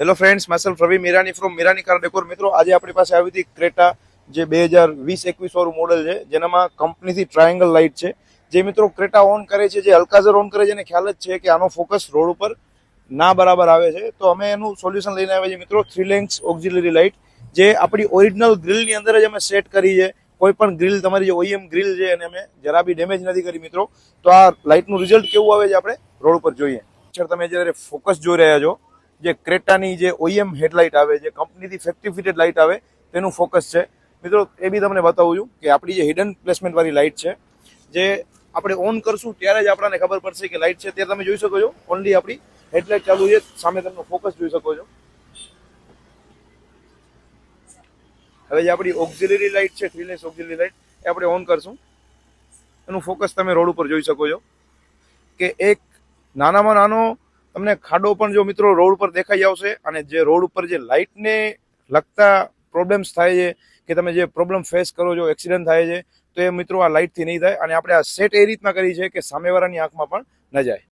Hello friends, myself Ravi Mirani from Mirani car decor. મિત્રો, આજે આપણી પાસે આવી હતી ક્રેટા જે 2020-21 વાળું મોડલ છે, જેનામાં કંપનીથી ટ્રાયેંગલ લાઇટ છે. જે મિત્રો ક્રેટા ઓન કરે છે, જે અલ્કાઝર ઓન કરે છે, એને ખ્યાલ જ છે કે આનો ફોકસ રોડ ઉપર ના બરાબર આવે છે. તો અમે એનું સોલ્યુશન લઈને આવ્યા છીએ મિત્રો, 3 લેન્સ ઓક્ઝિલરી લાઇટ, જે આપણી ઓરિજિનલ ગ્રીલની અંદર જ અમે સેટ કરી છે. કોઈ પણ ગ્રીલ, તમારી જે OEM ગ્રીલ છે, એને અમે જરા બી ડેમેજ નથી કરી મિત્રો. તો આ લાઇટનું રિઝલ્ટ કેવું આવે છે આપણે રોડ ઉપર જોઈએ. તમે જ્યારે ફોકસ જોઈ રહ્યા છો, જે ક્રેટાની જે OEM હેડલાઇટ આવે, જે કંપનીથી ફેક્ટરી ફિટેડ લાઇટ આવે, તેનું ફોકસ છે મિત્રો. એ બી તમને બતાવું છું કે આપણી જે હિડન પ્લેસમેન્ટ વાળી લાઇટ છે, જે આપણે ઓન કરશું ત્યારે જ આપણને ખબર પડશે કે લાઇટ છે. ત્યારે તમે જોઈ શકો છો, ઓનલી આપણી હેડલાઇટ ચાલુ છે, સામે તમે ફોકસ જોઈ શકો છો. હવે જે આપણી ઓક્ઝિલરી લાઇટ છે, 3 લેન્સ ઓક્ઝિલરી લાઇટ, એ આપણે ઓન કરશું, એનું ફોકસ તમે રોડ ઉપર જોઈ શકો છો કે એક નાનામાં નાનો તમને ખાડો પણ જો મિત્રો રોડ ઉપર દેખાઈ આવશે. અને જે રોડ ઉપર જે લાઇટને લગતા પ્રોબ્લેમ્સ થાય છે, કે તમે જે પ્રોબ્લેમ ફેસ કરો છો, એક્સિડન્ટ થાય છે, તો એ મિત્રો આ લાઇટથી નહીં થાય. અને આપણે આ સેટ એ રીતના કરી છે કે સામેવાળાની આંખમાં પણ ન જાય.